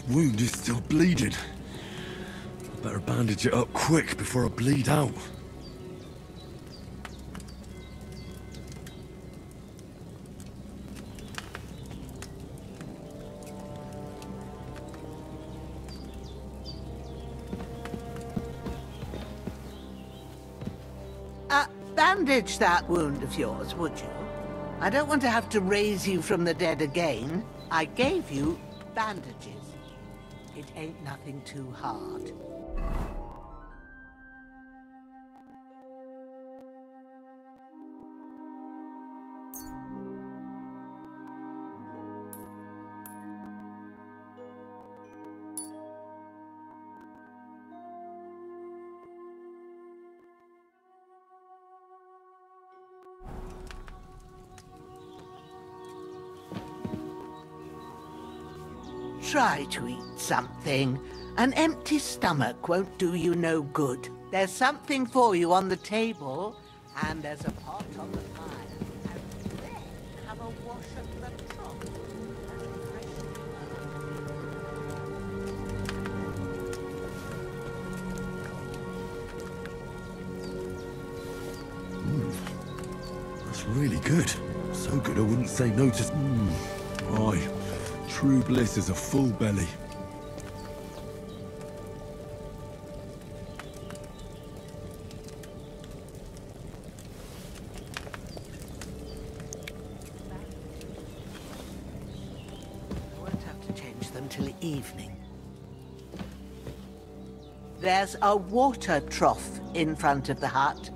wound is still bleeding. I better bandage it up quick before I bleed out. Bandage that wound of yours, would you? I don't want to have to raise you from the dead again. I gave you bandages. It ain't nothing too hard. Try to eat something. An empty stomach won't do you no good. There's something for you on the table, and there's a pot on the fire. And then have a wash at the top. That's really good. So good I wouldn't say no to... Aye. True bliss is a full belly. I won't have to change them till evening. There's a water trough in front of the hut.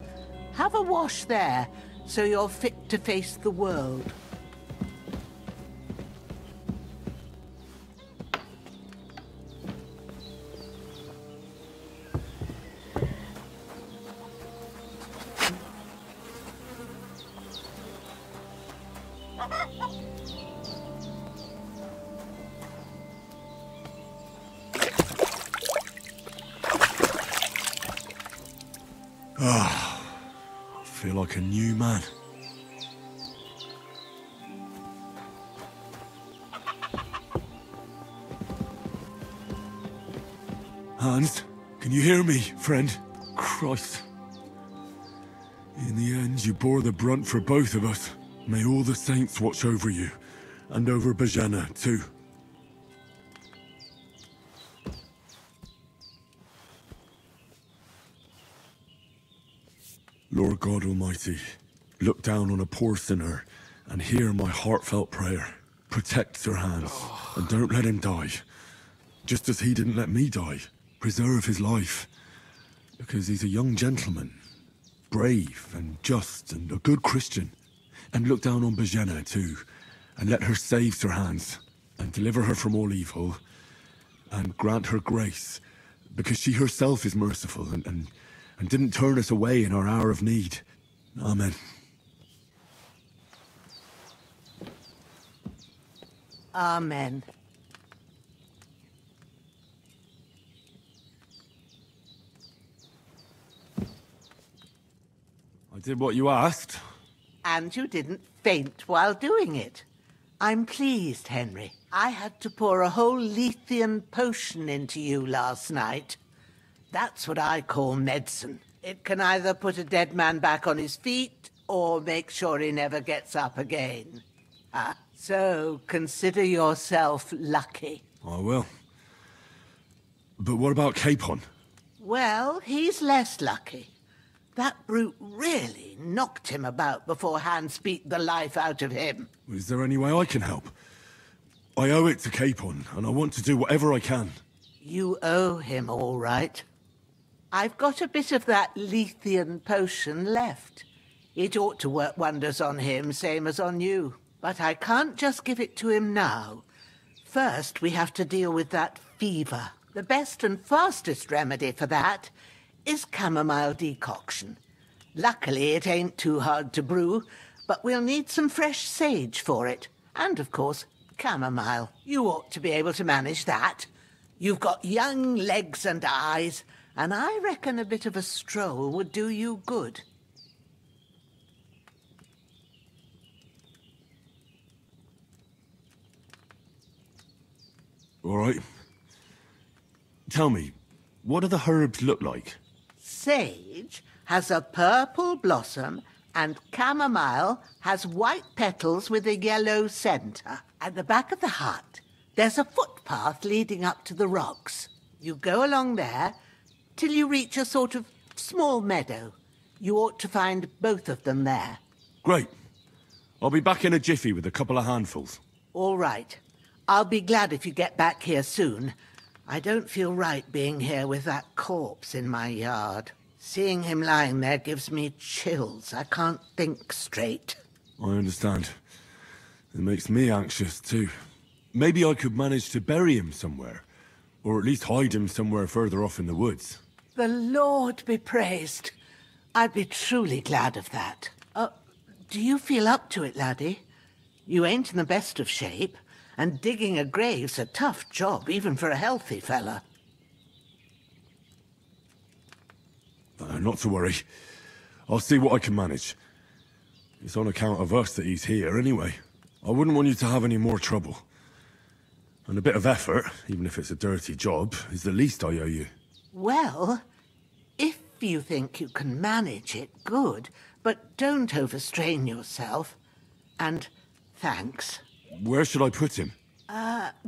Have a wash there, so you're fit to face the world. I feel like a new man. Hans, can you hear me, friend? Christ. In the end, you bore the brunt for both of us. May all the saints watch over you, and over Bajana, too. Lord God Almighty, look down on a poor sinner and hear my heartfelt prayer. Protect Sir Hans, and don't let him die. Just as he didn't let me die. Preserve his life. Because he's a young gentleman. Brave and just and a good Christian. And look down on Bajana too, and let her save Sir Hans, and deliver her from all evil, and grant her grace, because she herself is merciful and didn't turn us away in our hour of need. Amen. Amen. I did what you asked. And you didn't faint while doing it. I'm pleased, Henry. I had to pour a whole Lethean potion into you last night. That's what I call medicine. It can either put a dead man back on his feet, or make sure he never gets up again. So consider yourself lucky. I will. But what about Capon? Well, he's less lucky. That brute really knocked him about before Hans beat the life out of him. Is there any way I can help? I owe it to Capon, and I want to do whatever I can. You owe him, all right. I've got a bit of that Lethean potion left. It ought to work wonders on him, same as on you. But I can't just give it to him now. First, we have to deal with that fever. The best and fastest remedy for that is chamomile decoction. Luckily, it ain't too hard to brew, but we'll need some fresh sage for it. And, of course, chamomile. You ought to be able to manage that. You've got young legs and eyes, and I reckon a bit of a stroll would do you good. All right. Tell me, what do the herbs look like? Sage has a purple blossom and chamomile has white petals with a yellow centre. At the back of the hut, there's a footpath leading up to the rocks. You go along there till you reach a sort of small meadow. You ought to find both of them there. Great. I'll be back in a jiffy with a couple of handfuls. All right. I'll be glad if you get back here soon. I don't feel right being here with that corpse in my yard. Seeing him lying there gives me chills. I can't think straight. I understand. It makes me anxious too. Maybe I could manage to bury him somewhere. Or at least hide him somewhere further off in the woods. The Lord be praised. I'd be truly glad of that. Do you feel up to it, laddie? You ain't in the best of shape, and digging a grave's a tough job, even for a healthy fella. Not to worry. I'll see what I can manage. It's on account of us that he's here anyway. I wouldn't want you to have any more trouble. And a bit of effort, even if it's a dirty job, is the least I owe you. Well, if you think you can manage it, good. But don't overstrain yourself. And thanks. Where should I put him?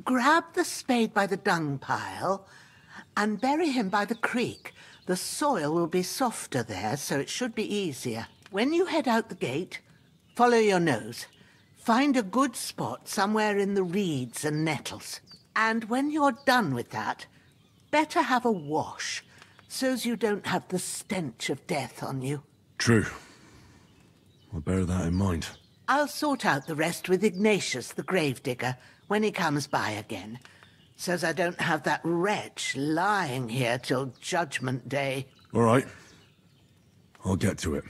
Grab the spade by the dung pile and bury him by the creek. The soil will be softer there, so it should be easier. When you head out the gate, follow your nose. Find a good spot somewhere in the reeds and nettles. And when you're done with that, better have a wash, so's you don't have the stench of death on you. True. I'll bear that in mind. I'll sort out the rest with Ignatius, the gravedigger, when he comes by again, so's I don't have that wretch lying here till Judgment Day. All right. I'll get to it.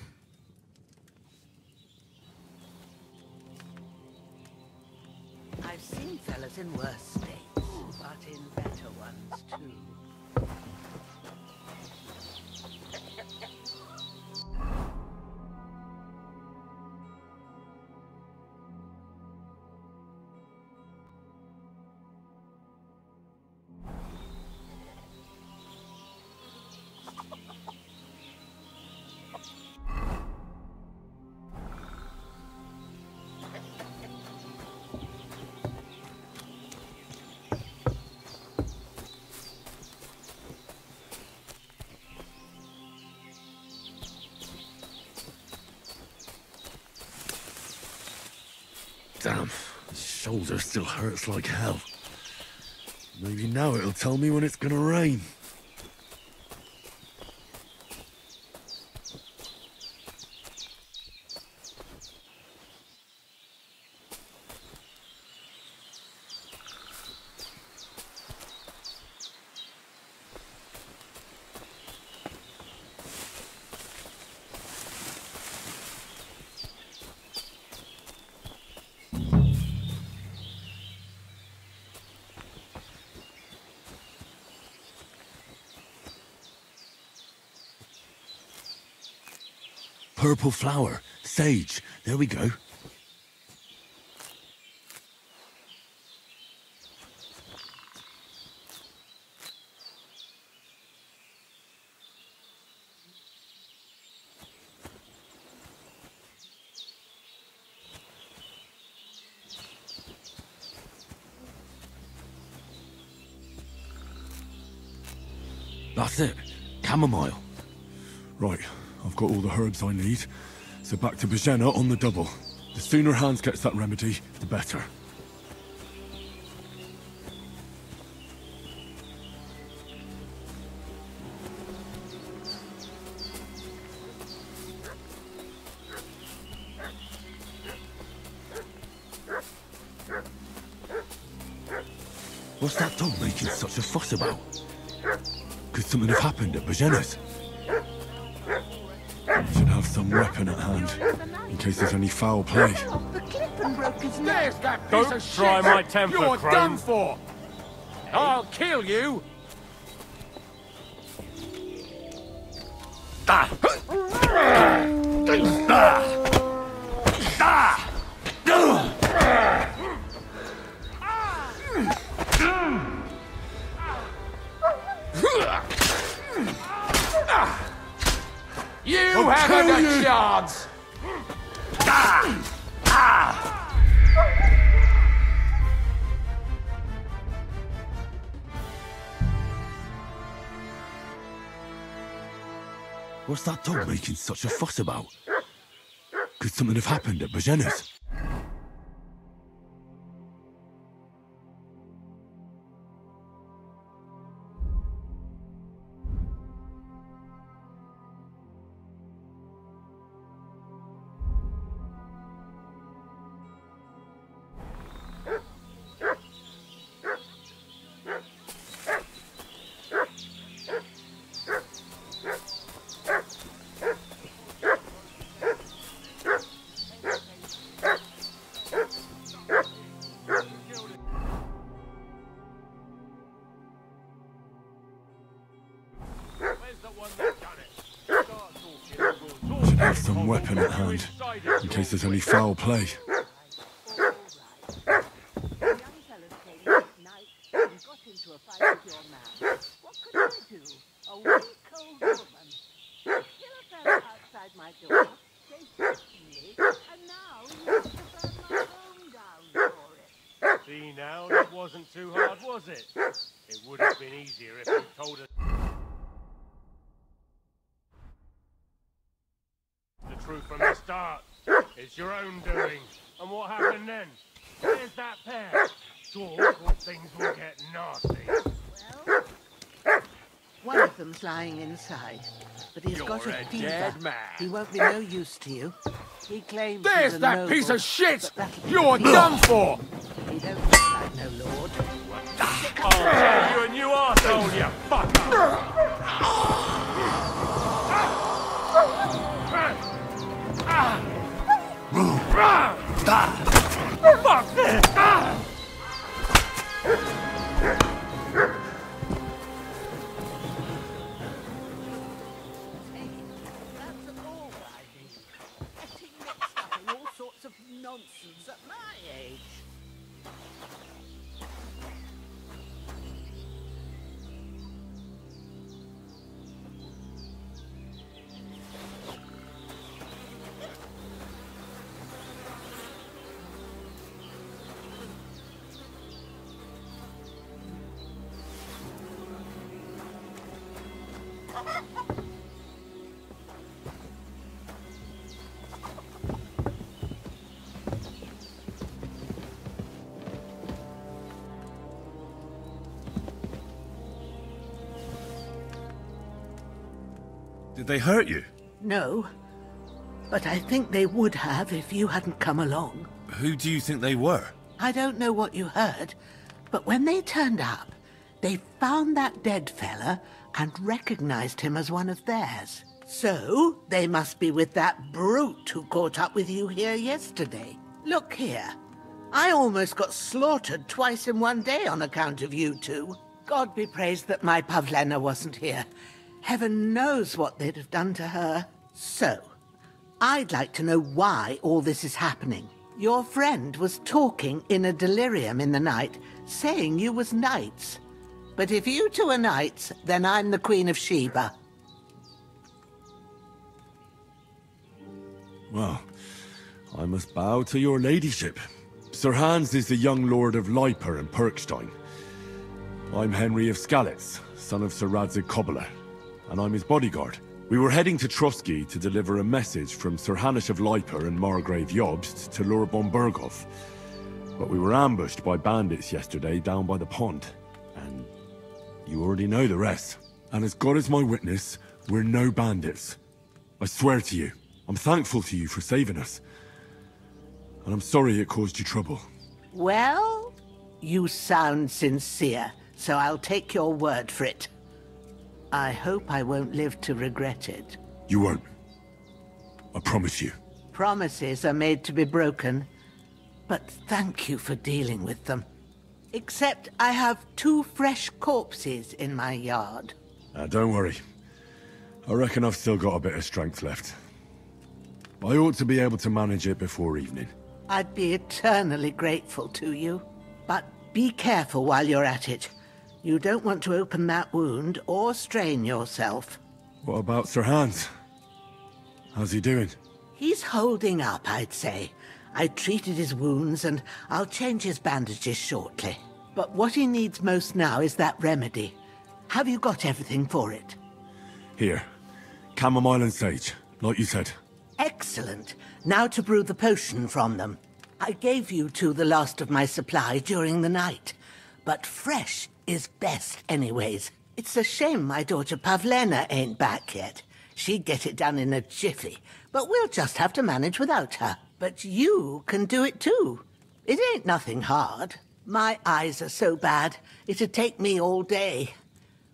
I've seen fellas in worse states, but in better ones too. Damn, his shoulder still hurts like hell. Maybe now it'll tell me when it's gonna rain. Purple flower. Sage. There we go. That's it. Chamomile. Right. I've got all the herbs I need, so back to Bojena on the double. The sooner Hans gets that remedy, the better. What's that dog making such a fuss about? Could something have happened at Bojena's? Should have some weapon at hand, in case there's any foul play. Off the cliff and broke his neck. Don't try my temper, You're Crone. done for! I'll kill you! You haven't a chance! What's that dog making such a fuss about? Could something have happened at Bajena's? Should have some weapon at hand, in case there's any foul play. See now, that wasn't too hard, was it? It would have been easier if you told us the truth from the start. It's your own doing. And what happened then? There's that pair. Talk or things will get nasty. Well, one of them's lying inside, but he's got a fever. dead man. He won't be no use to you. He claims There's he's a that noble, piece of shit! but that'll be You're the done for! He don't look like no lord. I'll tell you a new arsehole, you fucker! Fuck this! That's all I need. Getting mixed up in all sorts of nonsense at my age. Did they hurt you? No, but I think they would have if you hadn't come along. Who do you think they were? I don't know what you heard, but when they turned up, they found that dead fella and recognized him as one of theirs. So, they must be with that brute who caught up with you here yesterday. Look here. I almost got slaughtered twice in one day on account of you two. God be praised that my Pavlena wasn't here. Heaven knows what they'd have done to her. So, I'd like to know why all this is happening. Your friend was talking in a delirium in the night, saying you was knights. But if you two are knights, then I'm the Queen of Sheba. Well, I must bow to your ladyship. Sir Hans is the young lord of Leiper and Perkstein. I'm Henry of Skalitz, son of Sir Radzig Cobbler, and I'm his bodyguard. We were heading to Trotsky to deliver a message from Sir Hanish of Leiper and Margrave Jobst to Lord von Berghoff. But we were ambushed by bandits yesterday down by the pond, and you already know the rest. And as God is my witness, we're no bandits. I swear to you, I'm thankful to you for saving us. And I'm sorry it caused you trouble. Well, you sound sincere, so I'll take your word for it. I hope I won't live to regret it. You won't. I promise you. Promises are made to be broken, but thank you for dealing with them. Except I have 2 fresh corpses in my yard. Don't worry. I reckon I've still got a bit of strength left. I ought to be able to manage it before evening. I'd be eternally grateful to you. But be careful while you're at it. You don't want to open that wound or strain yourself. What about Sir Hans? How's he doing? He's holding up, I'd say. I treated his wounds and I'll change his bandages shortly. But what he needs most now is that remedy. Have you got everything for it? Here. Chamomile and sage, like you said. Excellent. Now to brew the potion from them. I gave you two the last of my supply during the night. But fresh is best anyways. It's a shame my daughter Pavlena ain't back yet. She'd get it done in a jiffy, but we'll just have to manage without her. But you can do it too. It ain't nothing hard. My eyes are so bad, it'd take me all day.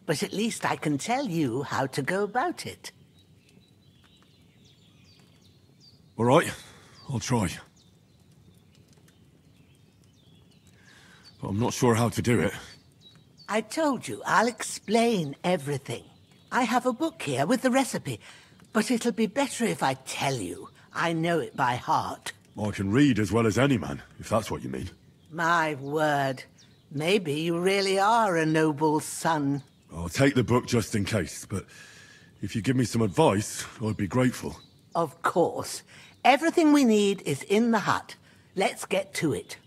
But at least I can tell you how to go about it. All right, I'll try. But I'm not sure how to do it. I told you, I'll explain everything. I have a book here with the recipe, but it'll be better if I tell you. I know it by heart. I can read as well as any man, if that's what you mean. My word. Maybe you really are a noble son. I'll take the book just in case, but if you give me some advice, I'd be grateful. Of course. Everything we need is in the hut. Let's get to it.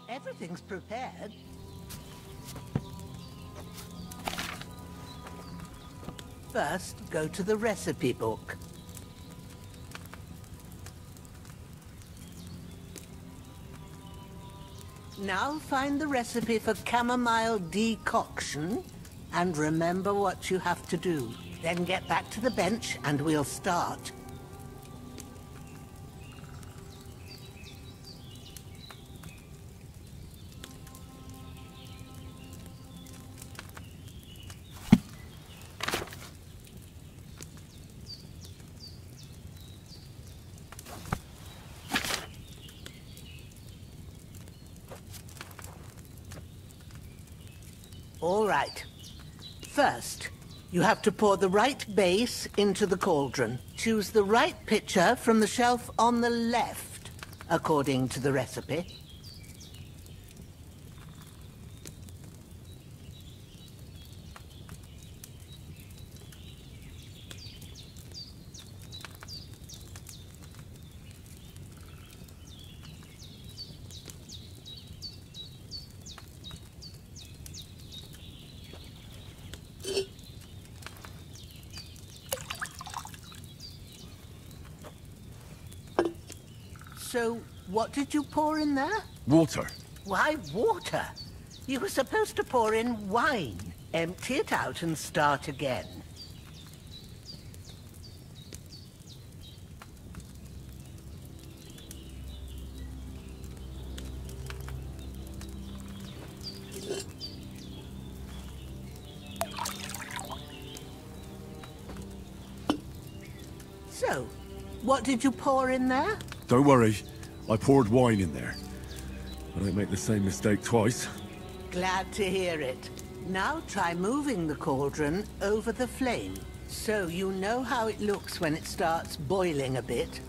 Everything's prepared. First, go to the recipe book. Now find the recipe for chamomile decoction and remember what you have to do. Then get back to the bench and we'll start. All right. First, you have to pour the right base into the cauldron. Choose the right pitcher from the shelf on the left, according to the recipe. So, what did you pour in there? Water. Why water? You were supposed to pour in wine. Empty it out and start again. So, what did you pour in there? Don't worry, I poured wine in there. I don't make the same mistake twice. Glad to hear it. Now try moving the cauldron over the flame, so you know how it looks when it starts boiling a bit.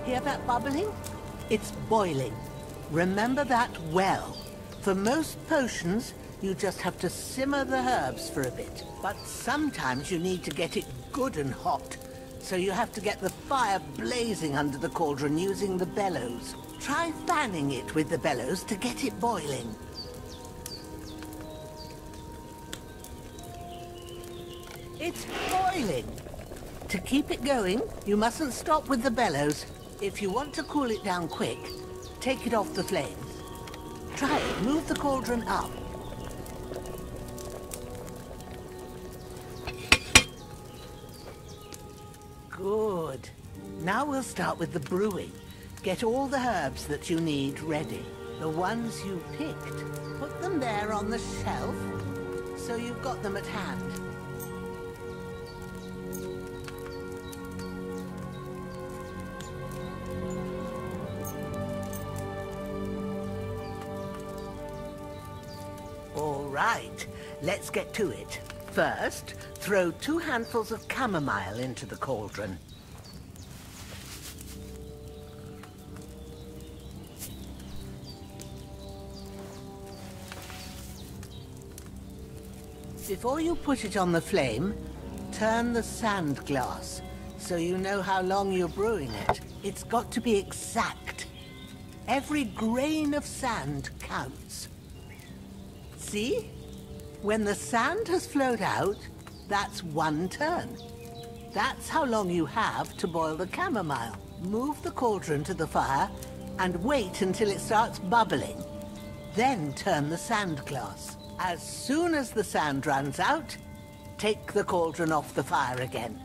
Hear that bubbling? It's boiling. Remember that well. For most potions, you just have to simmer the herbs for a bit. But sometimes you need to get it good and hot. So you have to get the fire blazing under the cauldron using the bellows. Try fanning it with the bellows to get it boiling. It's boiling. To keep it going, you mustn't stop with the bellows. If you want to cool it down quick, take it off the flames. Try it. Move the cauldron up. Good. Now we'll start with the brewing. Get all the herbs that you need ready. The ones you picked. Put them there on the shelf. so you've got them at hand. All right, let's get to it. First, throw 2 handfuls of chamomile into the cauldron. Before you put it on the flame, turn the sand glass so you know how long you're brewing it. It's got to be exact. Every grain of sand counts. See? When the sand has flowed out, that's 1 turn. That's how long you have to boil the chamomile. Move the cauldron to the fire and wait until it starts bubbling. Then turn the sand glass. As soon as the sand runs out, take the cauldron off the fire again.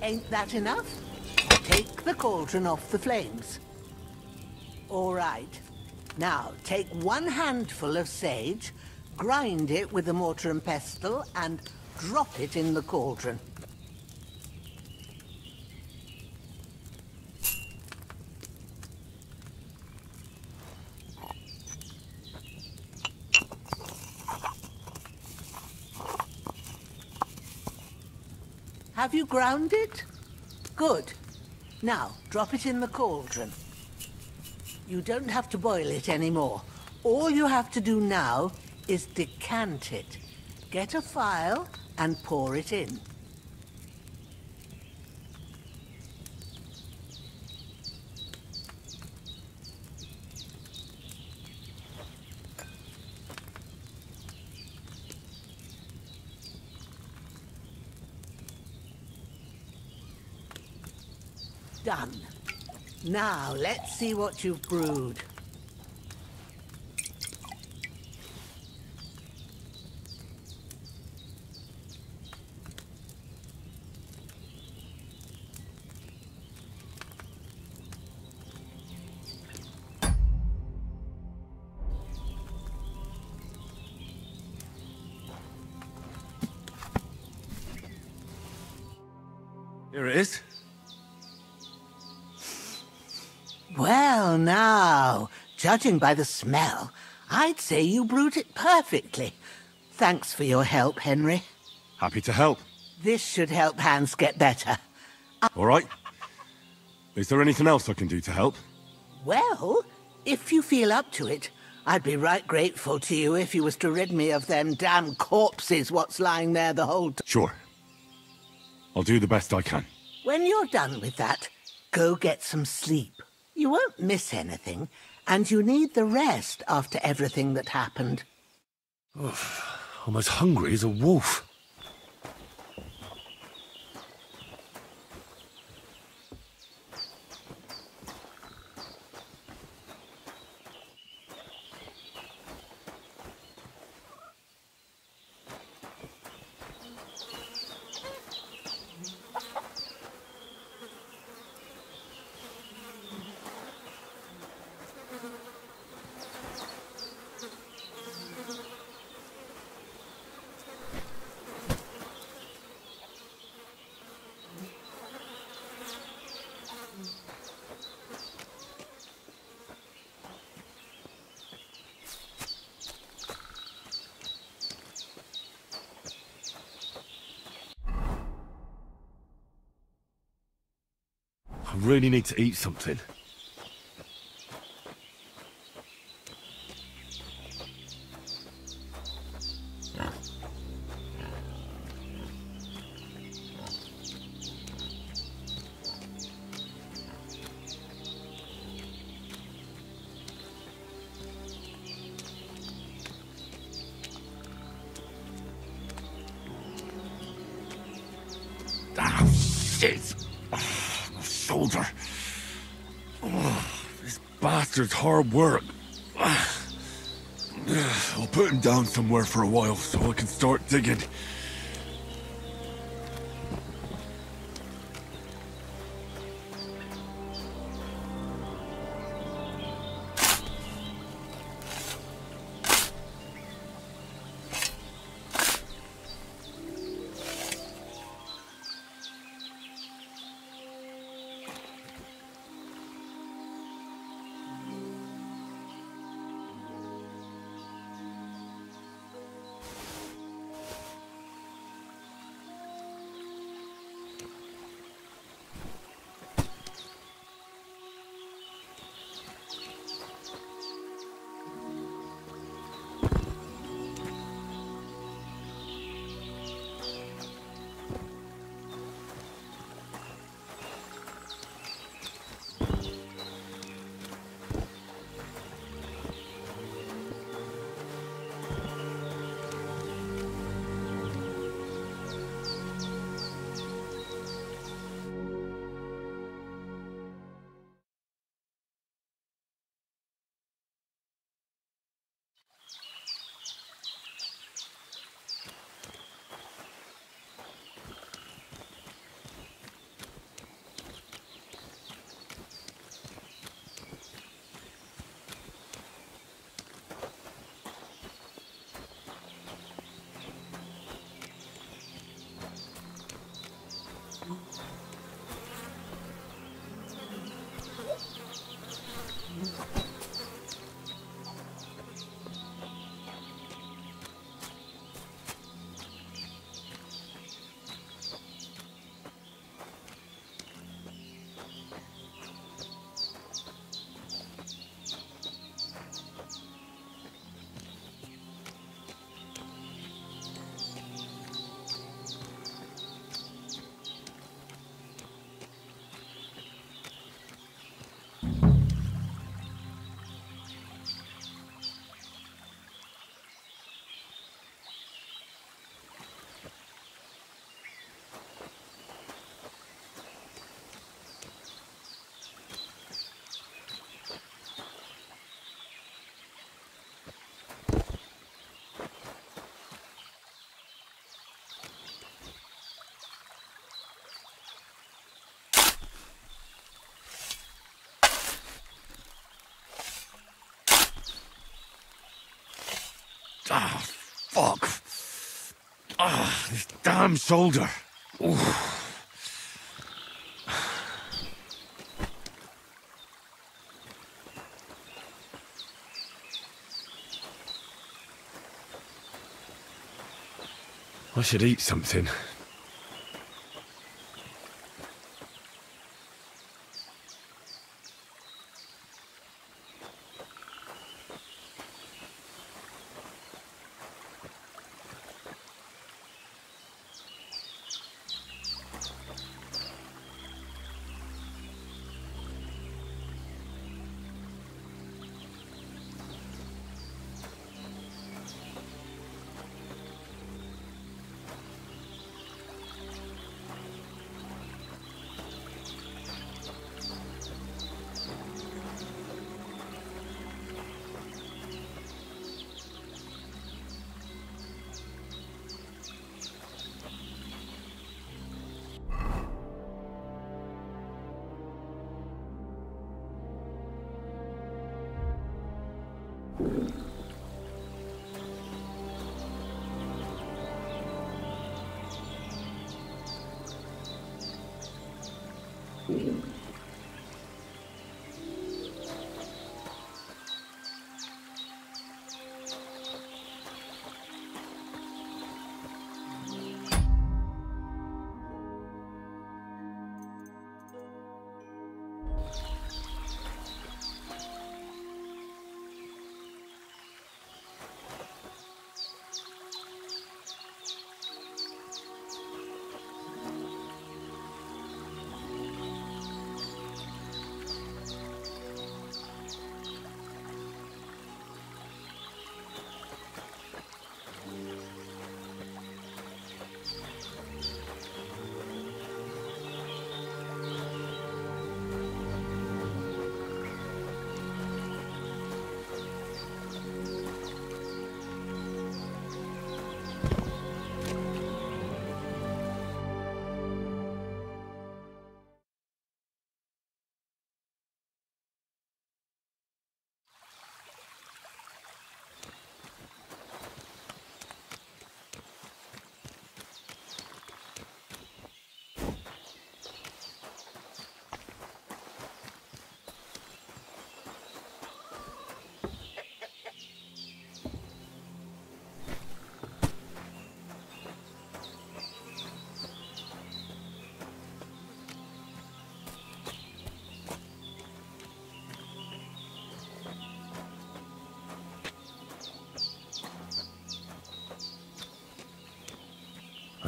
Ain't that enough? Take the cauldron off the flames. All right. Now, take 1 handful of sage, grind it with a mortar and pestle, and drop it in the cauldron. Have you ground it? Good. Now, drop it in the cauldron. You don't have to boil it anymore. All you have to do now is decant it. Get a phial and pour it in. Done. Now, let's see what you've brewed. Here it is. Well, now, judging by the smell, I'd say you brewed it perfectly. Thanks for your help, Henry. Happy to help. This should help Hans get better. All right. Is there anything else I can do to help? Well, if you feel up to it, I'd be right grateful to you if you was to rid me of them damn corpses what's lying there the whole time. Sure. I'll do the best I can. When you're done with that, go get some sleep. You won't miss anything, and you need the rest after everything that happened. I'm as hungry as a wolf. I really need to eat something. Ah, shit! My shoulder. Oh, this bastard's hard work. Oh put him down somewhere for a while so I can start digging. Ah, fuck. Ah, this damn shoulder. Oof. I should eat something.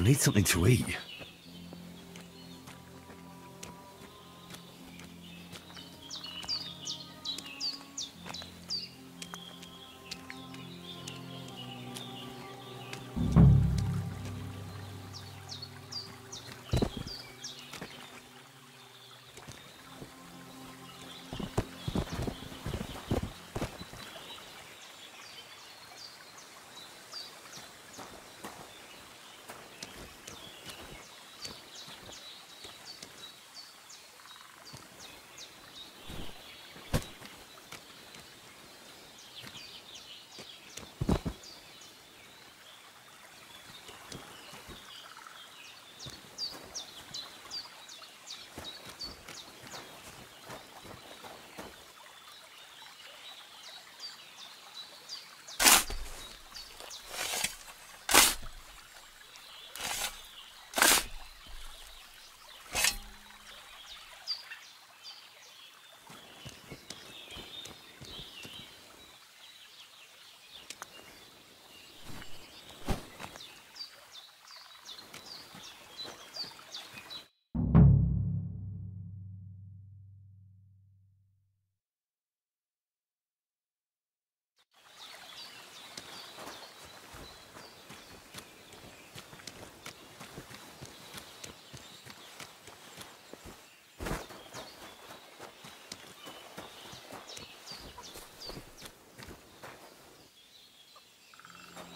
I need something to eat.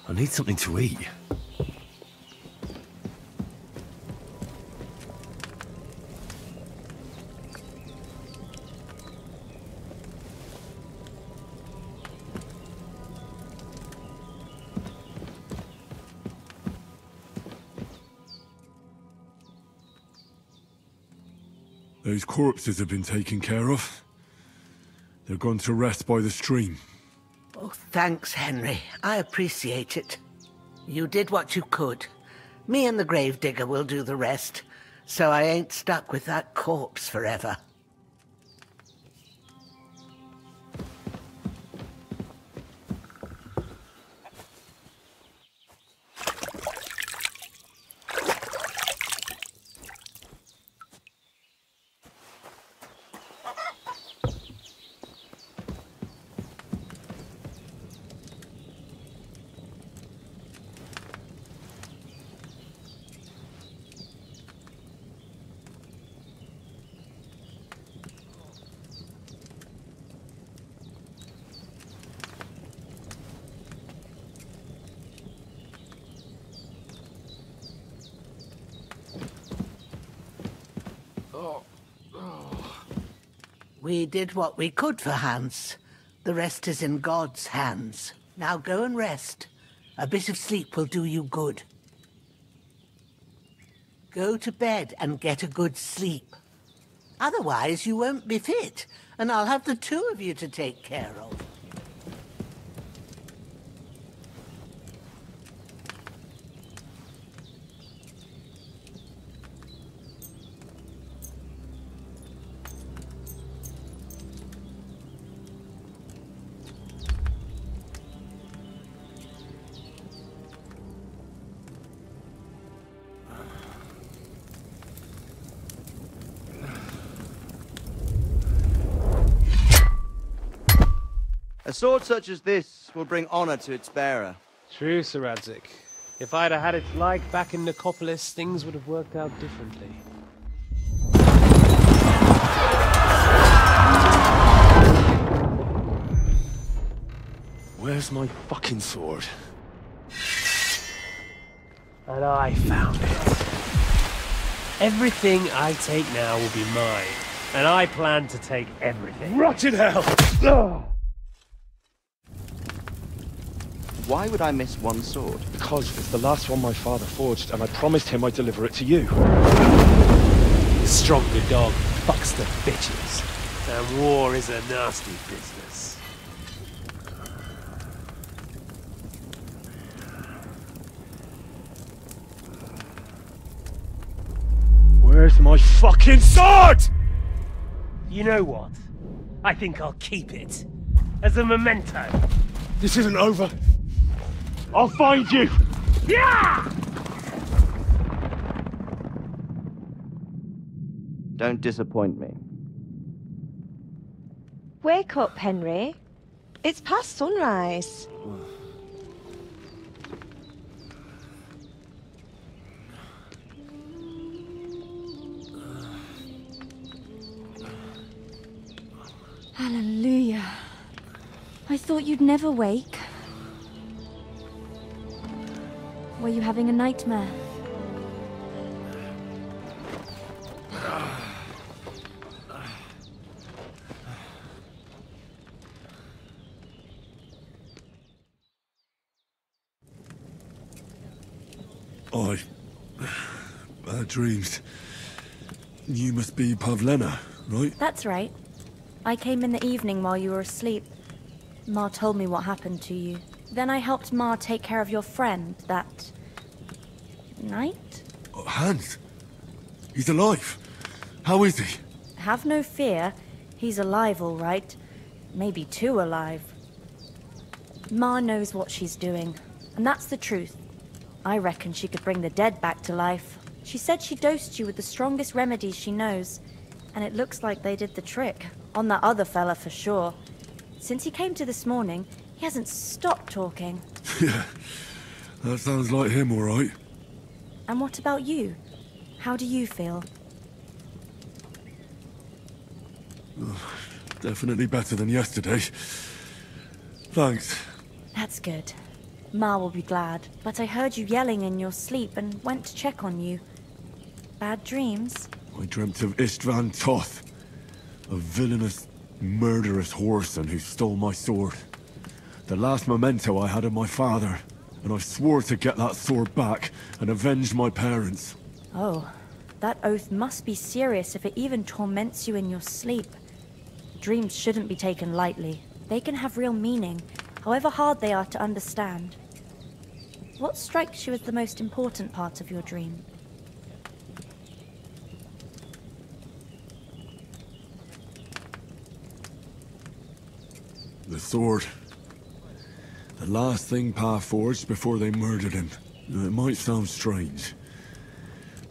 I need something to eat. Those corpses have been taken care of. They're gone to rest by the stream. Oh, thanks, Henry. I appreciate it. You did what you could. Me and the gravedigger will do the rest, so I ain't stuck with that corpse forever. We did what we could for Hans. The rest is in God's hands. Now go and rest. A bit of sleep will do you good. Go to bed and get a good sleep. Otherwise you won't be fit, and I'll have the two of you to take care of. A sword such as this will bring honor to its bearer. True, Sir Radzik. If I'd have had its like back in Nicopolis, things would have worked out differently. Where's my fucking sword? And I found it. Everything I take now will be mine, and I plan to take everything. Rotten hell! Ugh. Why would I miss one sword? Because it's the last one my father forged, and I promised him I'd deliver it to you. The stronger dog fucks the bitches, and war is a nasty business. Where's my fucking sword? You know what? I think I'll keep it. As a memento. This isn't over. I'll find you! Yeah! Don't disappoint me. Wake up, Henry. It's past sunrise. Hallelujah. I thought you'd never wake. Were you having a nightmare? Bad dreams. You must be Pavlena, right? That's right. I came in the evening while you were asleep. Ma told me what happened to you. Then I helped Ma take care of your friend that night? Oh, Hans. He's alive. How is he? Have no fear. He's alive, all right. Maybe too alive. Ma knows what she's doing, and that's the truth. I reckon she could bring the dead back to life. She said she dosed you with the strongest remedies she knows, and it looks like they did the trick. On that other fella for sure. Since he came to this morning, he hasn't stopped talking. Yeah, that sounds like him, all right. And what about you? How do you feel? Definitely better than yesterday. Thanks. That's good. Ma will be glad, but I heard you yelling in your sleep and went to check on you. Bad dreams? I dreamt of Istvan Toth, a villainous, murderous whoreson who stole my sword. The last memento I had of my father, and I swore to get that sword back and avenge my parents. Oh, that oath must be serious if it even torments you in your sleep. Dreams shouldn't be taken lightly. They can have real meaning, however hard they are to understand. What strikes you as the most important part of your dream? The sword. The last thing Pa forged before they murdered him. It might sound strange,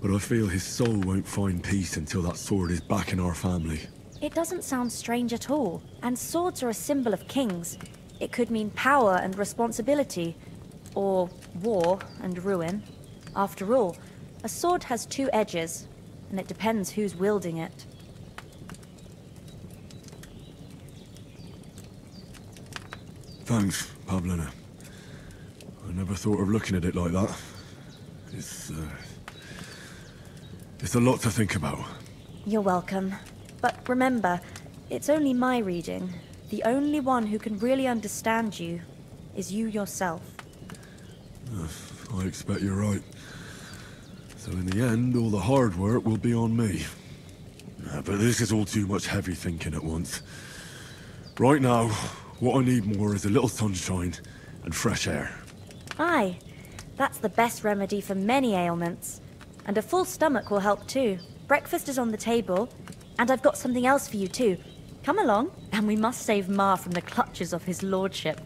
but I feel his soul won't find peace until that sword is back in our family. It doesn't sound strange at all, and swords are a symbol of kings. It could mean power and responsibility, or war and ruin. After all, a sword has two edges, and it depends who's wielding it. Thanks, Pavlena. I never thought of looking at it like that. It's a lot to think about. You're welcome. But remember, it's only my reading. The only one who can really understand you is you yourself. I expect you're right. So in the end, all the hard work will be on me. But this is all too much heavy thinking at once. Right now, what I need more is a little sunshine and fresh air. Aye, that's the best remedy for many ailments. And a full stomach will help too. Breakfast is on the table, and I've got something else for you too. Come along, and we must save Ma from the clutches of his lordship.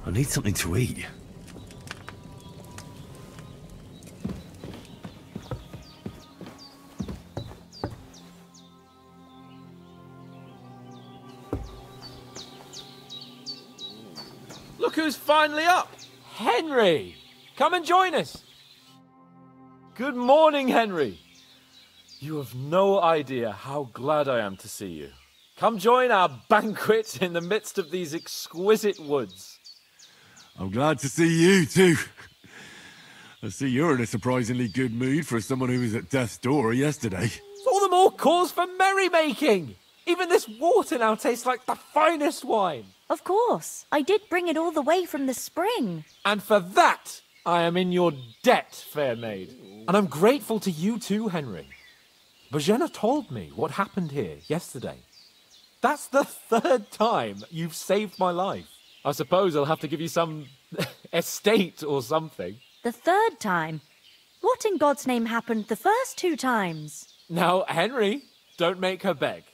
I need something to eat. Look who's finally up! Henry! Come and join us! Good morning, Henry! You have no idea how glad I am to see you. Come join our banquet in the midst of these exquisite woods. I'm glad to see you too. I see you're in a surprisingly good mood for someone who was at death's door yesterday. It's all the more cause for merrymaking! Even this water now tastes like the finest wine. Of course, I did bring it all the way from the spring. And for that, I am in your debt, fair maid. And I'm grateful to you too, Henry. Bojena told me what happened here yesterday. That's the third time you've saved my life. I suppose I'll have to give you some estate or something. The third time? What in God's name happened the first 2 times? Now, Henry, don't make her beg.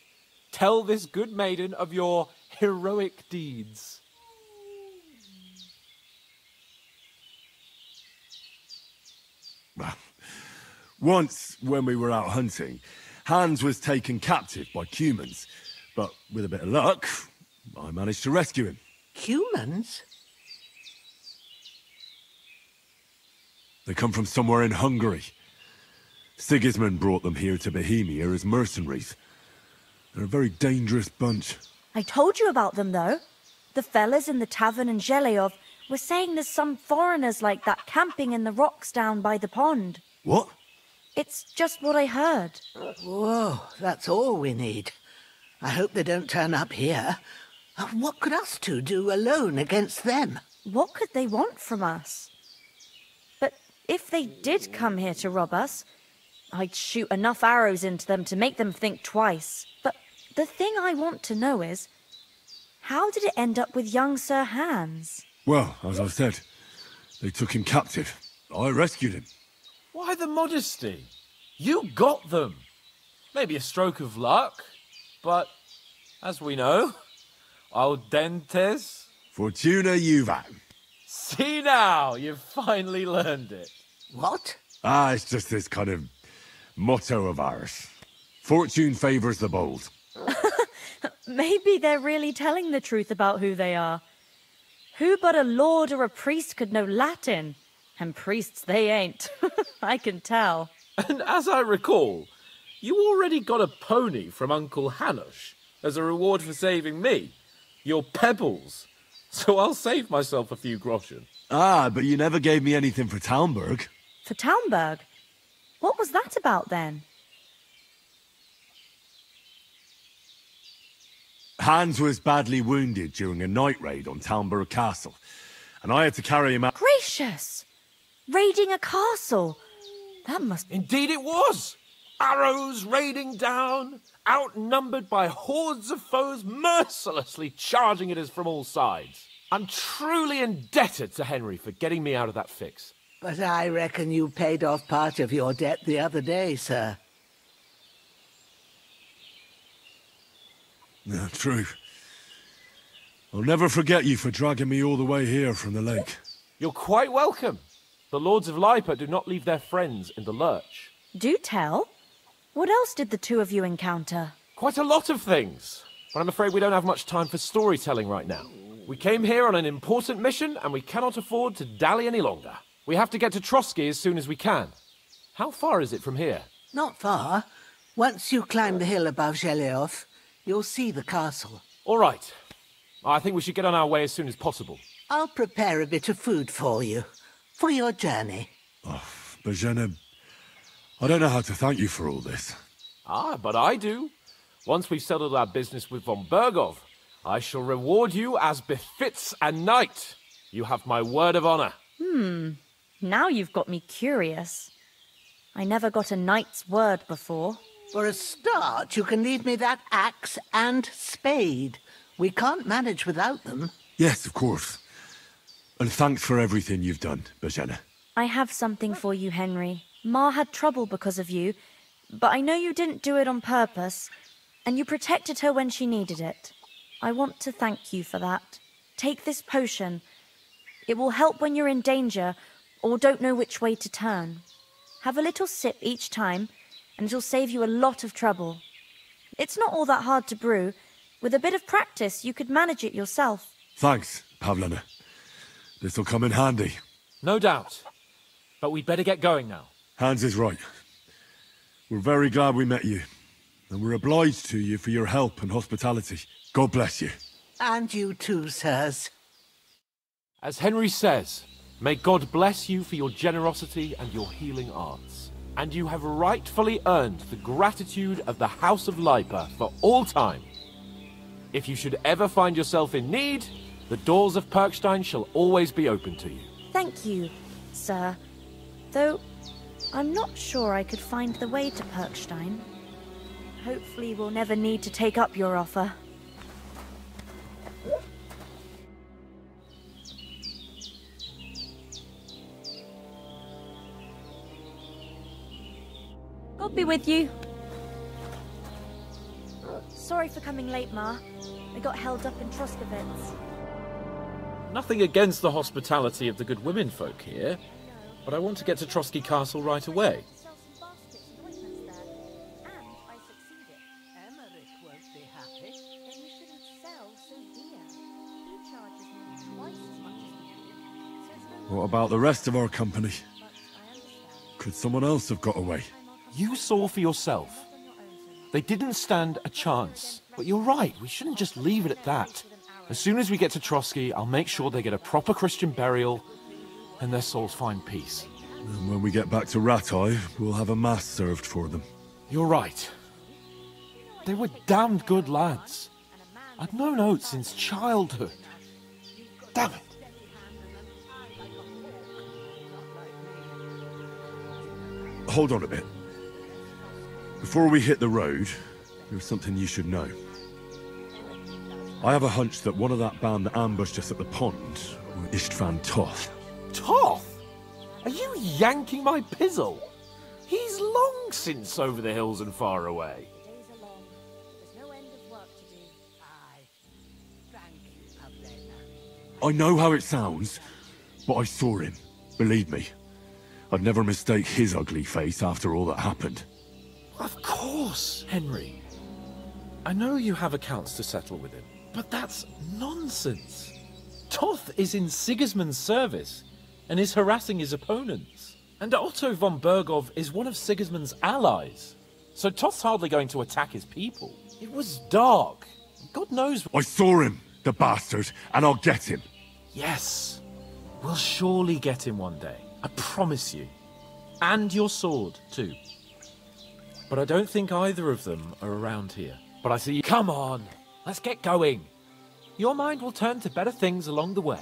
Tell this good maiden of your heroic deeds. Once, when we were out hunting, Hans was taken captive by humans. But with a bit of luck, I managed to rescue him. Humans? They come from somewhere in Hungary. Sigismund brought them here to Bohemia as mercenaries. They're a very dangerous bunch. I told you about them, though. The fellas in the tavern in Zheleov were saying there's some foreigners like that camping in the rocks down by the pond. What? It's just what I heard. Whoa, that's all we need. I hope they don't turn up here. What could us two do alone against them? What could they want from us? But if they did come here to rob us, I'd shoot enough arrows into them to make them think twice. But the thing I want to know is, how did it end up with young Sir Hans? Well, as I said, they took him captive. I rescued him. Why the modesty? You got them. Maybe a stroke of luck, but as we know, audentes. Fortuna juvat. See now, you've finally learned it. What? It's just this kind of motto of ours. Fortune favours the bold. Maybe they're really telling the truth about who they are. Who but a lord or a priest could know Latin? And priests they ain't. I can tell. And as I recall, you already got a pony from Uncle Hanush as a reward for saving me. Your pebbles. So I'll save myself a few groschen. But you never gave me anything for Talmberg. For Talmberg? What was that about then? Hans was badly wounded during a night raid on Talmberg Castle, and I had to carry him out. Gracious! Raiding a castle! That must... Indeed it was! Arrows raining down, outnumbered by hordes of foes mercilessly charging at us from all sides. I'm truly indebted to Henry for getting me out of that fix. But I reckon you paid off part of your debt the other day, sir. Yeah, true. I'll never forget you for dragging me all the way here from the lake. You're quite welcome. The Lords of Lipa do not leave their friends in the lurch. Do tell. What else did the two of you encounter? Quite a lot of things. But I'm afraid we don't have much time for storytelling right now. We came here on an important mission, and we cannot afford to dally any longer. We have to get to Trotsky as soon as we can. How far is it from here? Not far. Once you climb the hill above Zheleov, you'll see the castle. All right. I think we should get on our way as soon as possible. I'll prepare a bit of food for you, for your journey. Bozhena, I don't know how to thank you for all this. But I do. Once we've settled our business with von Bergov, I shall reward you as befits a knight. You have my word of honor. Now you've got me curious. I never got a knight's word before. For a start, you can leave me that axe and spade. We can't manage without them. Yes, of course. And thanks for everything you've done, Bozhena. I have something for you, Henry. Ma had trouble because of you, but I know you didn't do it on purpose, and you protected her when she needed it. I want to thank you for that. Take this potion. It will help when you're in danger or don't know which way to turn. Have a little sip each time, and it'll save you a lot of trouble. It's not all that hard to brew. With a bit of practice, you could manage it yourself. Thanks, Pavlena. This'll come in handy. No doubt. But we'd better get going now. Hans is right. We're very glad we met you, and we're obliged to you for your help and hospitality. God bless you. And you too, sirs. As Henry says, may God bless you for your generosity and your healing arts. And you have rightfully earned the gratitude of the House of Lipa for all time. If you should ever find yourself in need, the doors of Perkstein shall always be open to you. Thank you, sir. Though, I'm not sure I could find the way to Perkstein. Hopefully we'll never need to take up your offer. I'll be with you. Sorry for coming late, Ma. I got held up in Troskovitz. Nothing against the hospitality of the good women folk here, but I want to get to Trotsky Castle right away. Emmerich won't be happy. Then we shouldn't sell so dear. He charges me twice as much as we do. So it's no What about the rest of our company? Could someone else have got away? You saw for yourself. They didn't stand a chance. But you're right, we shouldn't just leave it at that. As soon as we get to Trotsky, I'll make sure they get a proper Christian burial and their souls find peace. And when we get back to Ratai, we'll have a mass served for them. You're right. They were damned good lads. I'd known Oates since childhood. Damn it. Hold on a bit. Before we hit the road, there's something you should know. I have a hunch that one of that band that ambushed us at the pond were Istvan Toth. Toth? Are you yanking my pizzle? He's long since over the hills and far away. days are long. There's no end of work to do. Aye. Thank you, Pavlena. I know how it sounds, but I saw him. Believe me. I'd never mistake his ugly face after all that happened. Of course, Henry. I know you have accounts to settle with him, but that's nonsense. Toth is in Sigismund's service and is harassing his opponents. And Otto von Bergov is one of Sigismund's allies. So Toth's hardly going to attack his people. It was dark. God knows... I saw him, the bastard, and I'll get him. Yes. We'll surely get him one day. I promise you. And your sword, too. But I don't think either of them are around here. But I see you. Come on, let's get going. Your mind will turn to better things along the way.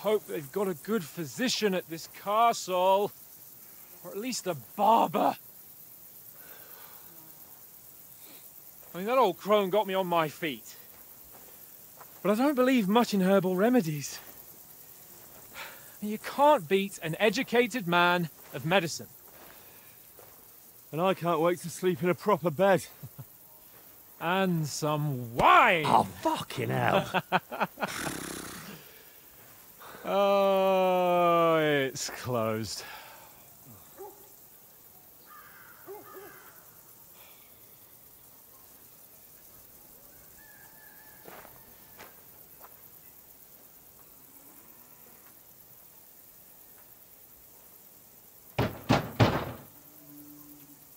hope they've got a good physician at this castle. Or at least a barber. I mean, that old crone got me on my feet. But I don't believe much in herbal remedies. You can't beat an educated man of medicine. And I can't wait to sleep in a proper bed. And some wine! Oh, fucking hell. Oh, it's closed.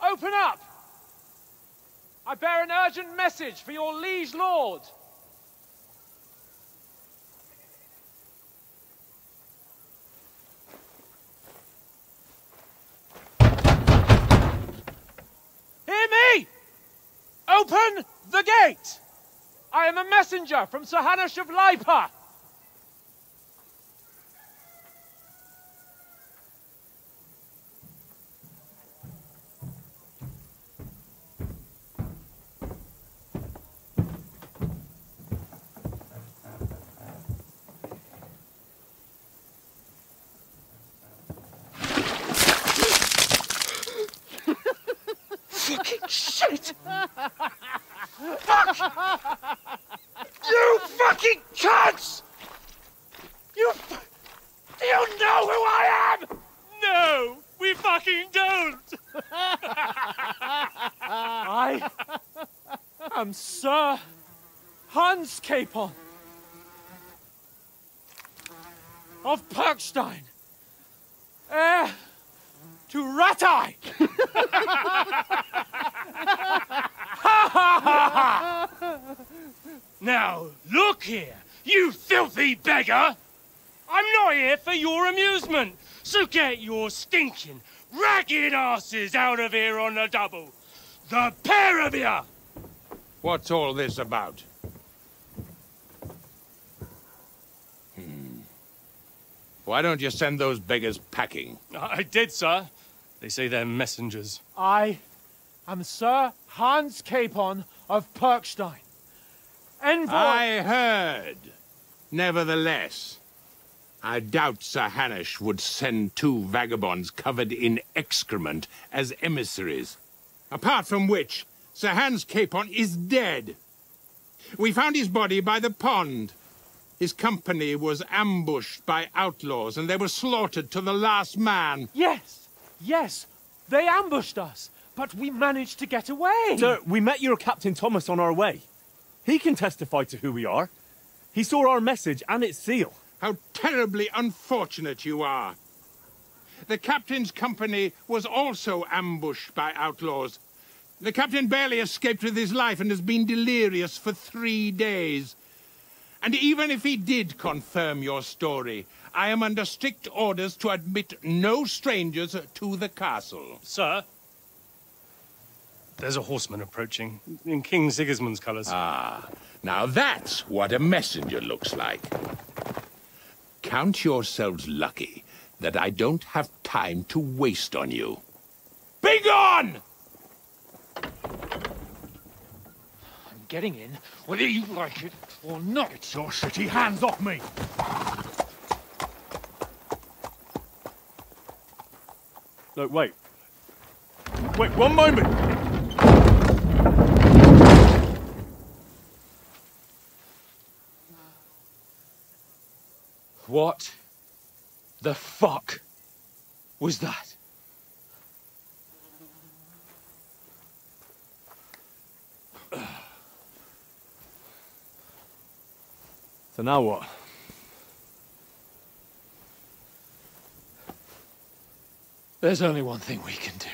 Open up! I bear an urgent message for your liege lord. Hear me! Open the gate! I am a messenger from Sir Hanush of Lipa. Shit! Fuck! You fucking cunts! Do you know who I am? No, we fucking don't! I am Sir Hans Capon of Perkstein, heir to Ratai! Now, look here, you filthy beggar! I'm not here for your amusement, so get your stinking, ragged asses out of here on the double. The pair of you! What's all this about? Why don't you send those beggars packing? I did, sir. They say they're messengers. I am Sir Hans Capon of Perkstein. Envoy... I heard. Nevertheless, I doubt Sir Hanush would send two vagabonds covered in excrement as emissaries. Apart from which, Sir Hans Capon is dead. We found his body by the pond. His company was ambushed by outlaws, and they were slaughtered to the last man. Yes, yes, they ambushed us, but we managed to get away. Sir, we met your Captain Thomas on our way. He can testify to who we are. He saw our message and its seal. How terribly unfortunate you are. The captain's company was also ambushed by outlaws. The captain barely escaped with his life and has been delirious for 3 days. And even if he did confirm your story, I am under strict orders to admit no strangers to the castle. Sir? There's a horseman approaching, in King Sigismund's colours. Ah, now that's what a messenger looks like. Count yourselves lucky that I don't have time to waste on you. Be gone! I'm getting in, whether you like it or not. Get your shitty hands off me! No, wait. Wait, one moment! What the fuck was that? So now what? There's only one thing we can do.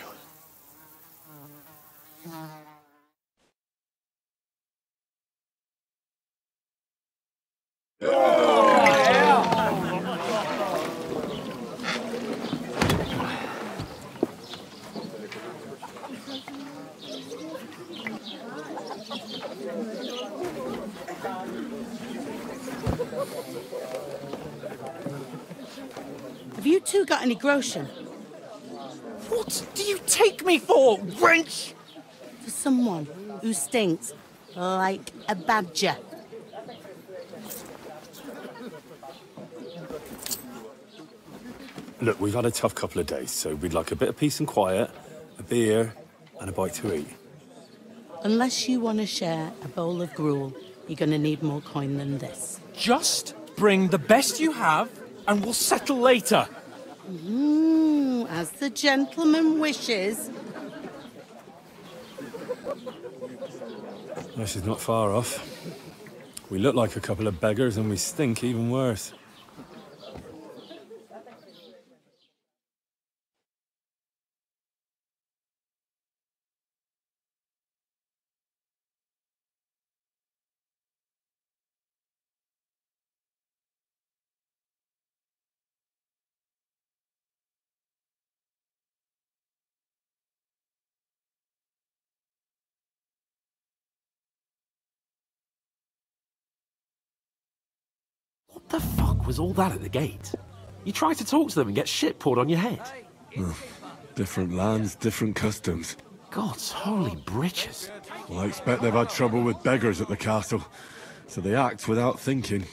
two got any groschen? What do you take me for, wench? For someone who stinks like a badger. Look, we've had a tough couple of days, so we'd like a bit of peace and quiet, a beer, and a bite to eat. Unless you want to share a bowl of gruel, you're going to need more coin than this. Just bring the best you have, and we'll settle later. As the gentleman wishes. This is not far off. We look like a couple of beggars, and we stink even worse. What the fuck was all that at the gate? You try to talk to them and get shit poured on your head. Different lands, different customs. God's holy britches. Well, I expect they've had trouble with beggars at the castle, so they act without thinking.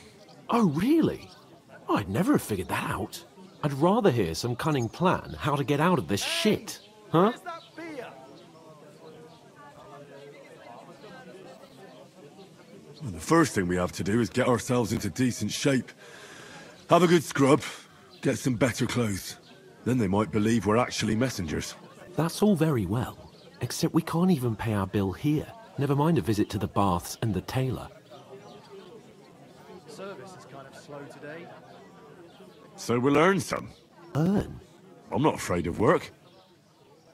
Oh, really? I'd never have figured that out. I'd rather hear some cunning plan how to get out of this shit. Huh? Well, the first thing we have to do is get ourselves into decent shape. Have a good scrub, get some better clothes. Then they might believe we're actually messengers. That's all very well, except we can't even pay our bill here. Never mind a visit to the baths and the tailor. Service is kind of slow today. So we'll earn some. Earn? I'm not afraid of work.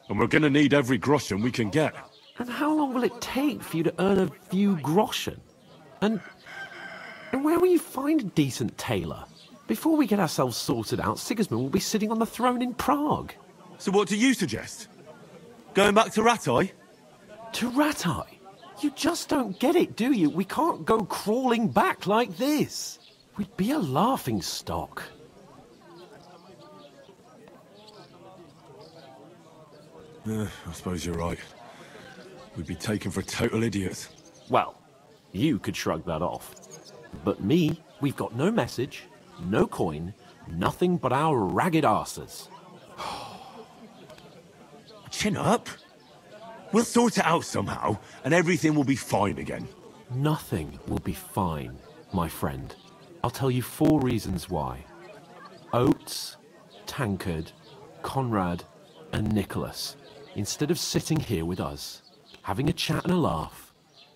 And we're gonna need every groschen we can get. And how long will it take for you to earn a few groschen? And where will you find a decent tailor? Before we get ourselves sorted out, Sigismund will be sitting on the throne in Prague. So what do you suggest? Going back to Ratai? To Ratai? You just don't get it, do you? We can't go crawling back like this. We'd be a laughing stock. I suppose you're right. We'd be taken for total idiots. Well, you could shrug that off. But me, we've got no message, no coin, nothing but our ragged arses. Chin up. We'll sort it out somehow, and everything will be fine again. Nothing will be fine, my friend. I'll tell you 4 reasons why. Oates, Tankard, Conrad, and Nicholas, instead of sitting here with us, having a chat and a laugh,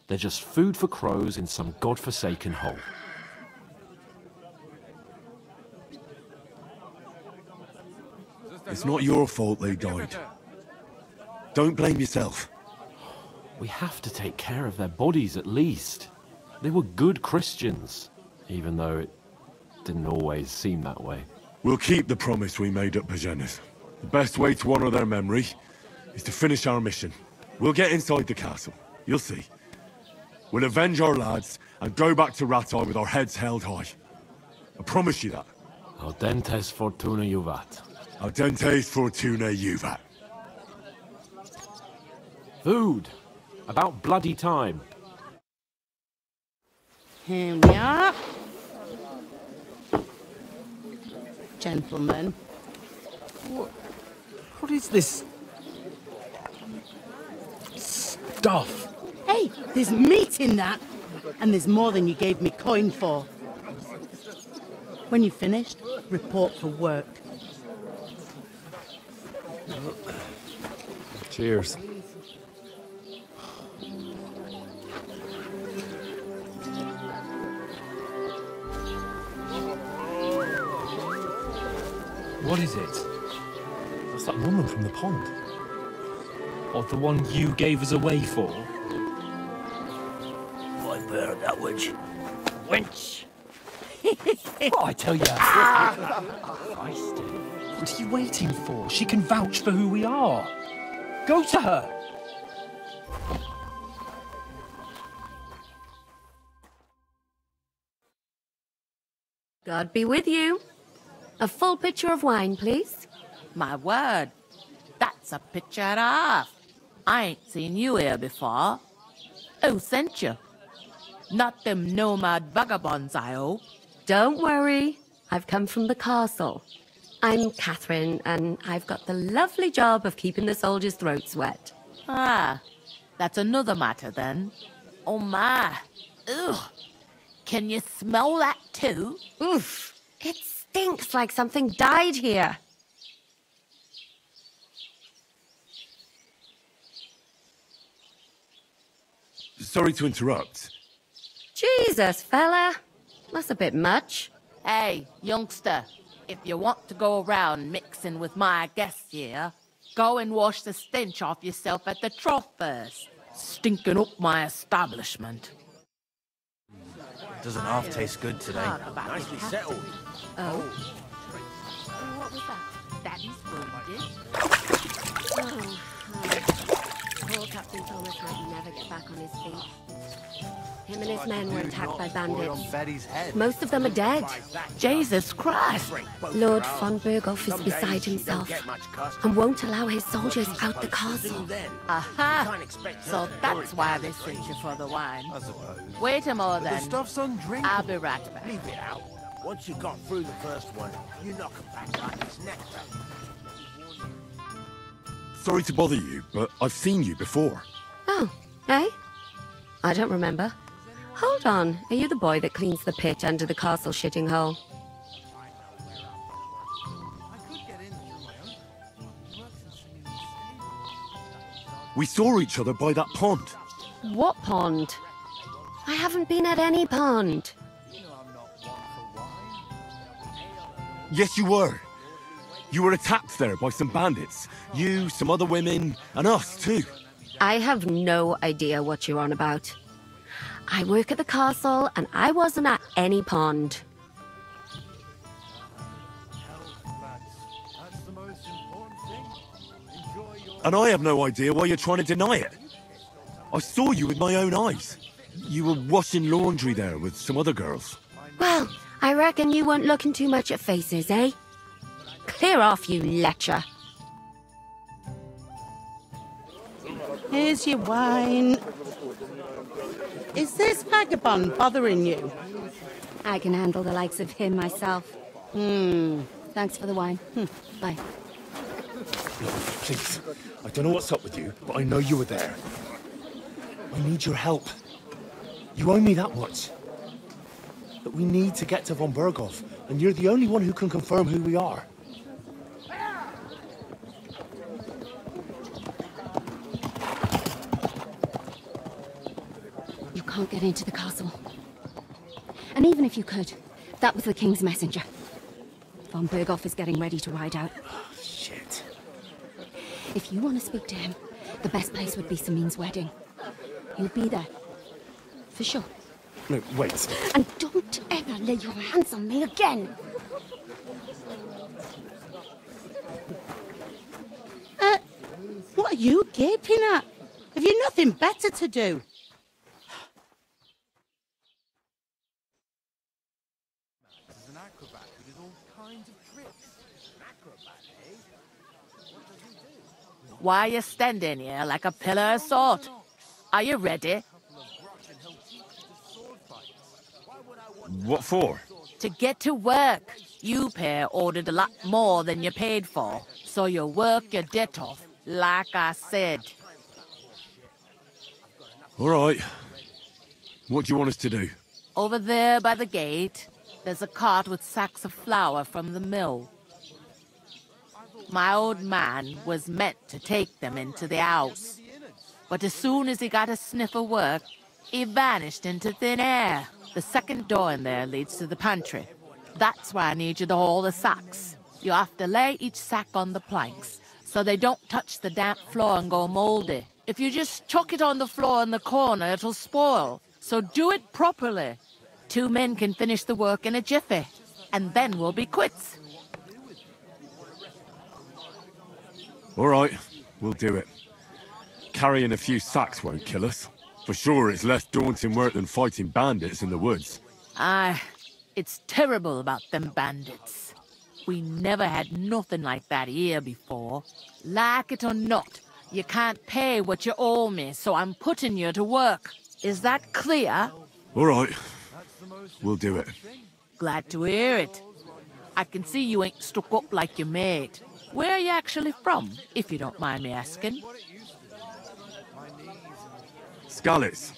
they're just food for crows in some godforsaken hole. It's not your fault they died. Don't blame yourself. We have to take care of their bodies at least. They were good Christians, even though it didn't always seem that way. We'll keep the promise we made at Pagenis. The best way to honor their memory is to finish our mission. We'll get inside the castle. You'll see. We'll avenge our lads and go back to Ratai with our heads held high. I promise you that. Audentes fortuna juvat. Audentes fortuna juvat. Food. About bloody time. Here we are. Gentlemen. What is this stuff? Hey, there's meat in that. And there's more than you gave me coin for. When you've finished, report for work. Cheers. What is it? That's that woman from the pond. Or the one you gave us away for? I've heard that witch. Wench! What I tell you? What are you waiting for? She can vouch for who we are. Go to her. God be with you. A full pitcher of wine, please. My word, that's a picture and a half. I ain't seen you here before. Who sent you? Not them nomad vagabonds, I hope. Don't worry, I've come from the castle. I'm Catherine, and I've got the lovely job of keeping the soldiers' throats wet. Ah, that's another matter then. Oh my, ugh. Can you smell that too? Oof, it stinks like something died here. Sorry to interrupt. Jesus, fella. That's a bit much. Hey, youngster, if you want to go around mixing with my guests here, go and wash the stench off yourself at the trough first. Stinking up my establishment. Doesn't half taste good today. Nicely settled. Oh. What was that? Daddy's wounded. Oh. Poor Captain Thomas might never get back on his feet. Him and his men were attacked by bandits. Most of them are dead. Jesus Christ! Lord von Berghoff is beside himself and won't allow his soldiers out the castle. Aha! So that's why they sent you for the wine. Wait a moment then. The stuff's undrinkable. I'll be right back. Leave it out. Once you got through the first one, you knock it back like it's nectar. Sorry to bother you, but I've seen you before. Oh, eh? I don't remember. Hold on, are you the boy that cleans the pit under the castle shitting hole? We saw each other by that pond. What pond? I haven't been at any pond. Yes, you were. You were attacked there by some bandits. You, some other women, and us too. I have no idea what you're on about. I work at the castle, and I wasn't at any pond. And I have no idea why you're trying to deny it. I saw you with my own eyes. You were washing laundry there with some other girls. Well, I reckon you weren't looking too much at faces, eh? Clear off, you lecher. Here's your wine. Is this vagabond bothering you? I can handle the likes of him myself. Thanks for the wine. Bye. Please, I don't know what's up with you, but I know you were there. I need your help. You owe me that much. But we need to get to von Berghoff, and you're the only one who can confirm who we are. You can't get into the castle. And even if you could, that was the King's messenger. Von Berghoff is getting ready to ride out. Oh, shit. If you want to speak to him, the best place would be Samin's wedding. He'll be there. For sure. No, wait. And don't ever lay your hands on me again! What are you gaping at? Have you nothing better to do? He's an acrobat who did all kinds of tricks. An acrobat, eh? What does he do? Why are you standing here like a pillar of salt? Are you ready? What for? To get to work. You pair ordered a lot more than you paid for, so you work your debt off, like I said. All right. What do you want us to do? Over there by the gate, there's a cart with sacks of flour from the mill. My old man was meant to take them into the house, but as soon as he got a sniff of work, he vanished into thin air. The second door in there leads to the pantry. That's why I need you to haul the sacks. You have to lay each sack on the planks, so they don't touch the damp floor and go moldy. If you just chuck it on the floor in the corner, it'll spoil. So do it properly. 2 men can finish the work in a jiffy, and then we'll be quits. All right, we'll do it. Carrying a few sacks won't kill us. For sure, it's less daunting work than fighting bandits in the woods. Aye, it's terrible about them bandits. We never had nothing like that here before. Like it or not, you can't pay what you owe me, so I'm putting you to work. Is that clear? All right. We'll do it. Glad to hear it. I can see you ain't stuck up like your mate. Where are you actually from, if you don't mind me asking? Scallis.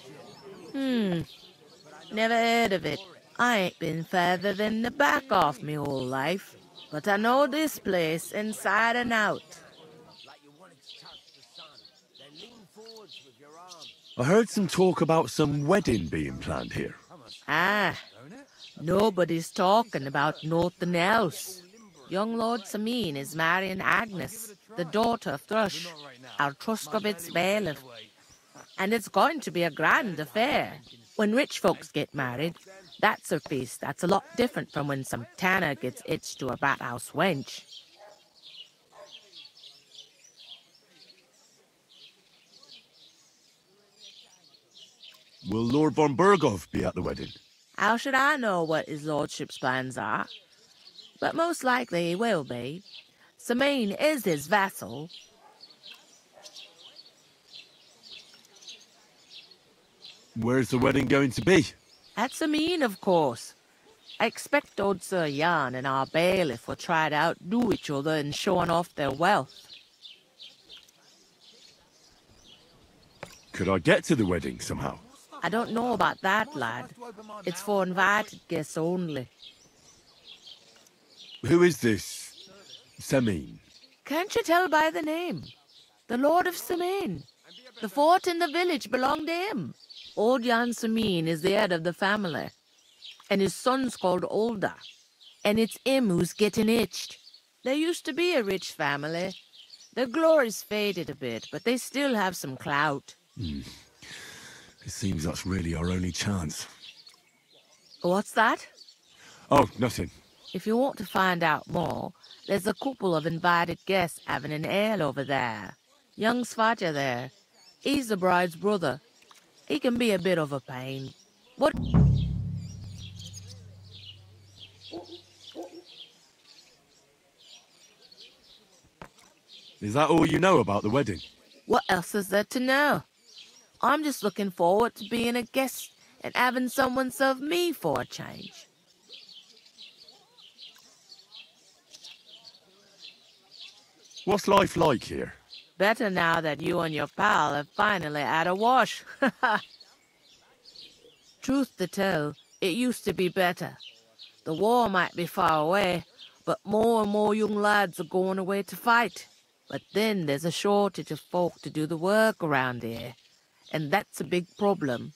Never heard of it. I ain't been further than the back off me whole life. But I know this place inside and out. I heard some talk about some wedding being planned here. Ah, nobody's talking about nothing else. Young Lord Sameen is marrying Agnes, the daughter of Thrush, our Truscovit's bailiff. And it's going to be a grand affair. When rich folks get married, that's a feast that's a lot different from when some tanner gets hitched to a bat-house wench. Will Lord von Berghoff be at the wedding? How should I know what his lordship's plans are? But most likely he will be. Sameen is his vassal. Where's the wedding going to be? At Sameen, of course. I expect old Sir Jan and our bailiff will try to outdo each other in showing off their wealth. Could I get to the wedding somehow? I don't know about that, lad. It's for invited guests only. Who is this Sameen? Can't you tell by the name? The Lord of Sameen. The fort in the village belonged to him. Old Jan Sameen is the head of the family, and his son's called Olda, and it's him who's getting itched. There used to be a rich family. Their glory's faded a bit, but they still have some clout. It seems that's really our only chance. What's that? Oh, nothing. If you want to find out more, there's a couple of invited guests having an ale over there. Young Svatja there. He's the bride's brother. He can be a bit of a pain. What? Is that all you know about the wedding? What else is there to know? I'm just looking forward to being a guest and having someone serve me for a change. What's life like here? Better now that you and your pal have finally had a wash. Truth to tell, it used to be better. The war might be far away, but more and more young lads are going away to fight. But then there's a shortage of folk to do the work around here, and that's a big problem.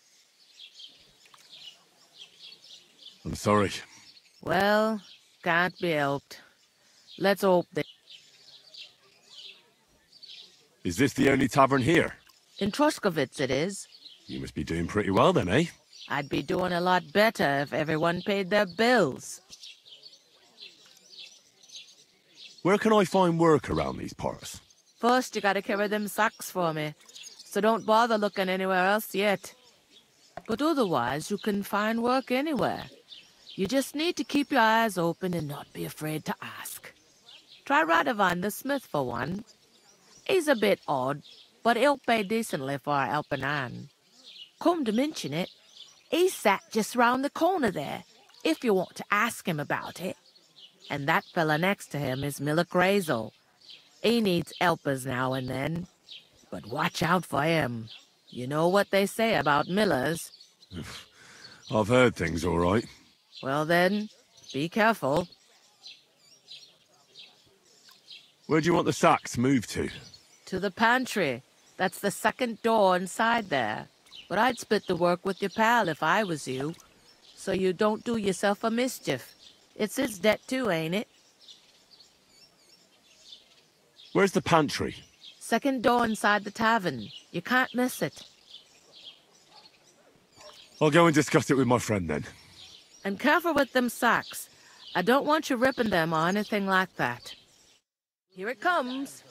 I'm sorry. Well, can't be helped. Let's hope that... Is this the only tavern here? In Truscovitz it is. You must be doing pretty well then, eh? I'd be doing a lot better if everyone paid their bills. Where can I find work around these parts? First, you gotta carry them sacks for me, so don't bother looking anywhere else yet. But otherwise, you can find work anywhere. You just need to keep your eyes open and not be afraid to ask. Try Radovan the smith for one. He's a bit odd, but he'll pay decently for a helping hand. Come to mention it, he's sat just round the corner there, if you want to ask him about it. And that fella next to him is Miller Crazel. He needs helpers now and then, but watch out for him. You know what they say about Millers. I've heard things all right. Well then, be careful. Where do you want the sacks moved to? To the pantry. That's the second door inside there. But I'd split the work with your pal if I was you, so you don't do yourself a mischief. It's his debt too, ain't it? Where's the pantry? Second door inside the tavern. You can't miss it. I'll go and discuss it with my friend then. And careful with them sacks. I don't want you ripping them or anything like that. Here it comes.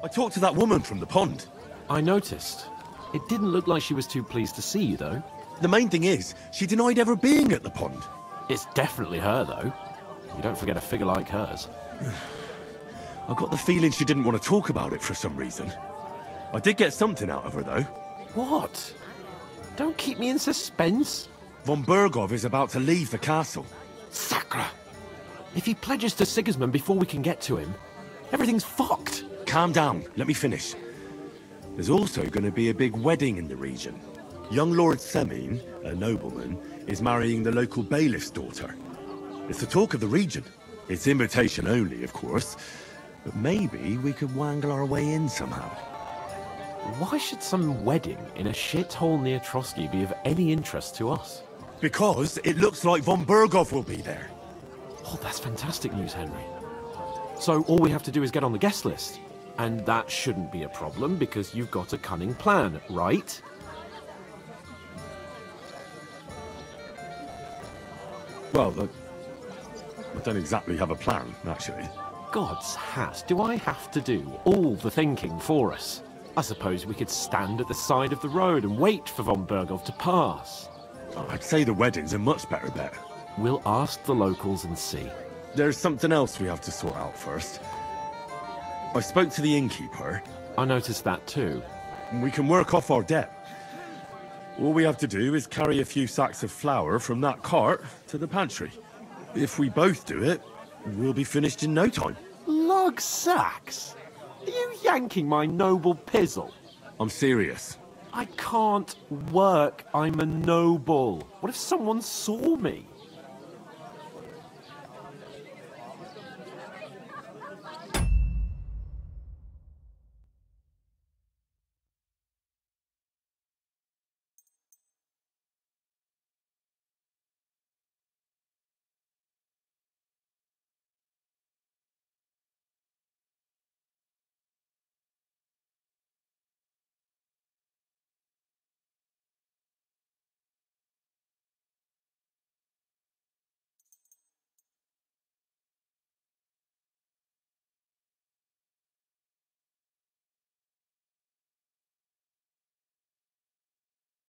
I talked to that woman from the pond. I noticed. It didn't look like she was too pleased to see you, though. The main thing is, she denied ever being at the pond. It's definitely her, though. You don't forget a figure like hers. I got the feeling she didn't want to talk about it for some reason. I did get something out of her, though. What? Don't keep me in suspense. Von Bergov is about to leave the castle. Sacre! If he pledges to Sigismund before we can get to him, everything's fucked. Calm down, let me finish. There's also going to be a big wedding in the region. Young Lord Semin, a nobleman, is marrying the local bailiff's daughter. It's the talk of the region. It's invitation only, of course. But maybe we could wangle our way in somehow. Why should some wedding in a shithole near Trotsky be of any interest to us? Because it looks like Von Bergov will be there. Oh, that's fantastic news, Henry. So all we have to do is get on the guest list. And that shouldn't be a problem because you've got a cunning plan, right? Well, I don't exactly have a plan, actually. God's hat, do I have to do all the thinking for us? I suppose we could stand at the side of the road and wait for Von Bergov to pass. I'd say the wedding's a much better bet. We'll ask the locals and see. There's something else we have to sort out first. I spoke to the innkeeper. I noticed that too. We can work off our debt. All we have to do is carry a few sacks of flour from that cart to the pantry. If we both do it, we'll be finished in no time. Lug sacks? Are you yanking my noble pizzle? I'm serious. I can't work. I'm a noble. What if someone saw me?